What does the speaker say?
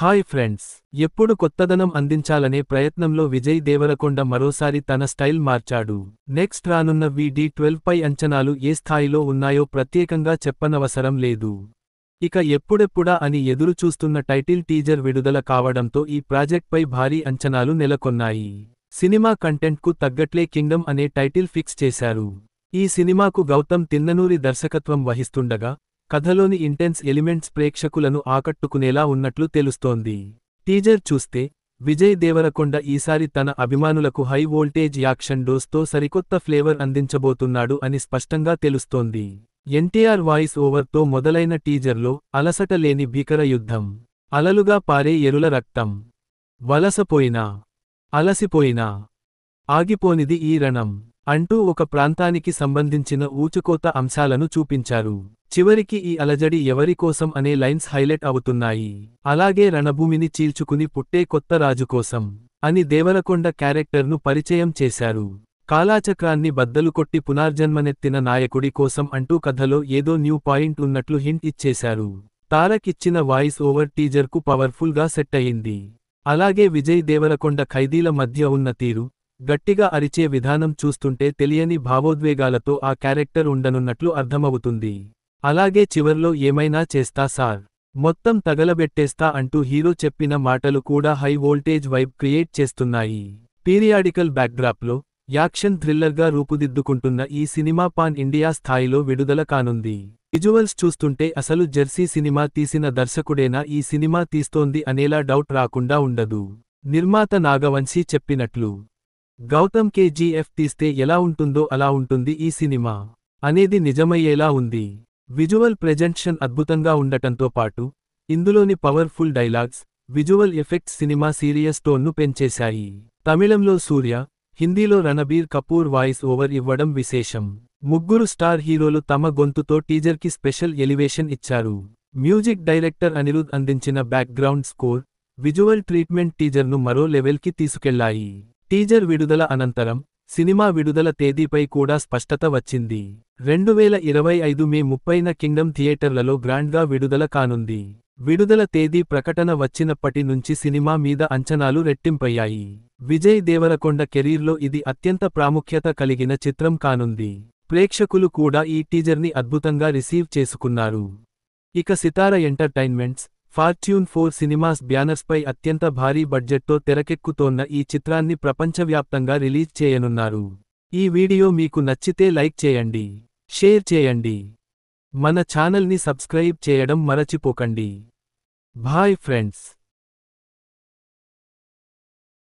Hi friends, ఎప్పుడు కొత్తదనం అందించాలనే ప్రయత్నంలో విజయ్ దేవరకొండ మరోసారి తన స్టైల్ మార్చాడు. నెక్స్ట్ రానున్న VD12 పై అంచనాలు ఏ స్థాయిలో ఉన్నాయో ప్రత్యేకంగా చెప్పనవసరం లేదు. ఇక ఎప్పుడెప్పుడా అని ఎదురు చూస్తున్న టైటిల్ టీజర్ విడుదల కావడంతో ఈ ప్రాజెక్ట్పై భారీ అంచనాలు నెలకొన్నాయి. సినిమా కంటెంట్కు తగ్గట్లే కింగ్డమ్ అనే టైటిల్ ఫిక్స్ చేశారు. ఈ సినిమాకు గౌతమ్ తిన్ననూరి దర్శకత్వం వహిస్తుండగా, కథలోని ఇంటెన్స్ ఎలిమెంట్స్ ప్రేక్షకులను ఆకట్టుకునేలా ఉన్నట్లు తెలుస్తోంది. టీజర్ చూస్తే విజయ్ దేవరకొండ ఈసారి తన అభిమానులకు హై వోల్టేజ్ యాక్షన్ డోస్తో సరికొత్త ఫ్లేవర్ అందించబోతున్నాడు అని స్పష్టంగా తెలుస్తోంది. ఎన్టీఆర్ వాయిస్ ఓవర్తో మొదలైన టీజర్లో అలసట లేని భీకర యుద్ధం, అలలుగా పారే ఎరుల రక్తం, వలసపోయినా అలసిపోయినా ఆగిపోనిది ఈ రణం అంటూ ఒక ప్రాంతానికి సంబంధించిన ఊచుకోత అంశాలను చూపించారు. చివరికి ఈ అలజడి ఎవరి కోసం అనే లైన్స్ హైలైట్ అవుతున్నాయి. అలాగే రణభూమిని చీల్చుకుని పుట్టే కొత్త రాజు కోసం అని దేవరకొండ క్యారెక్టర్ను పరిచయం చేశారు. కాలాచక్రాన్ని బద్దలు కొట్టి పునర్జన్మనెత్తిన నాయకుడి కోసం అంటూ కథలో ఏదో న్యూ పాయింట్ ఉన్నట్లు హింట్ ఇచ్చేశారు. తారక్ ఇచ్చిన వాయిస్ ఓవర్ టీజర్కు పవర్ఫుల్గా సెట్ అయింది. అలాగే విజయ్ దేవరకొండ ఖైదీల మధ్య ఉన్న తీరు, గట్టిగా అరిచే విధానం చూస్తుంటే తెలియని భావోద్వేగాలతో ఆ క్యారెక్టర్ ఉండనున్నట్లు అర్థమవుతుంది. అలాగే చివర్లో ఏమైనా చేస్తా సార్, మొత్తం తగలబెట్టేస్తా అంటూ హీరో చెప్పిన మాటలు కూడా హై వోల్టేజ్ వైబ్ క్రియేట్ చేస్తున్నాయి. పీరియాడికల్ బ్యాక్డ్రాప్లో యాక్షన్ థ్రిల్లర్గా రూపుదిద్దుకుంటున్న ఈ సినిమా పాన్ ఇండియా స్థాయిలో విడుదల కానుంది. విజువల్స్ చూస్తుంటే అసలు జెర్సీ సినిమా తీసిన దర్శకుడేనా ఈ సినిమా తీస్తోంది అనేలా డౌట్ రాకుండా ఉండదు. నిర్మాత నాగవంశీ చెప్పినట్లు గౌతమ్ KGF తీస్తే ఎలా ఉంటుందో అలా ఉంటుంది ఈ సినిమా అనేది నిజమయ్యేలా ఉంది. విజువల్ ప్రెజెంటేషన్ అద్భుతంగా ఉండటంతో పాటు ఇందులోని powerful dialogues, visual effects cinema serious టోన్ను పెంచేశాయి. తమిళంలో సూర్య, హిందీలో రణబీర్ కపూర్ వాయిస్ ఓవర్ ఇవ్వడం విశేషం. ముగ్గురు స్టార్ హీరోలు తమ గొంతుతో టీజర్కి స్పెషల్ ఎలివేషన్ ఇచ్చారు. మ్యూజిక్ డైరెక్టర్ అనిరుద్ అందించిన బ్యాక్గ్రౌండ్ స్కోర్, విజువల్ ట్రీట్మెంట్ టీజర్ను మరో లెవెల్కి తీసుకెళ్లాయి. టీజర్ విడుదల అనంతరం సినిమా విడుదల తేదీపై కూడా స్పష్టత వచ్చింది. 2025 మే 30న కింగ్డమ్ థియేటర్లలో గ్రాండ్గా విడుదల కానుంది. విడుదల తేదీ ప్రకటన వచ్చినప్పటి నుంచి సినిమా మీద అంచనాలు రెట్టింపయ్యాయి. విజయ్ దేవరకొండ కెరీర్లో ఇది అత్యంత ప్రాముఖ్యత కలిగిన చిత్రం కానుంది. ప్రేక్షకులు కూడా ఈ టీజర్ని అద్భుతంగా రిసీవ్ చేసుకున్నారు. ఇక సితార ఎంటర్టైన్మెంట్స్, ఫార్చ్యూన్ 4 సినిమాస్ బ్యానర్స్పై అత్యంత భారీ బడ్జెట్తో తెరకెక్కుతోన్న ఈ చిత్రాన్ని ప్రపంచవ్యాప్తంగా రిలీజ్ చేయనున్నారు. ఈ వీడియో మీకు నచ్చితే లైక్ చేయండి, షేర్ చేయండి. మన ఛానల్ని సబ్స్క్రైబ్ చేయడం మరచిపోకండి. Bye friends.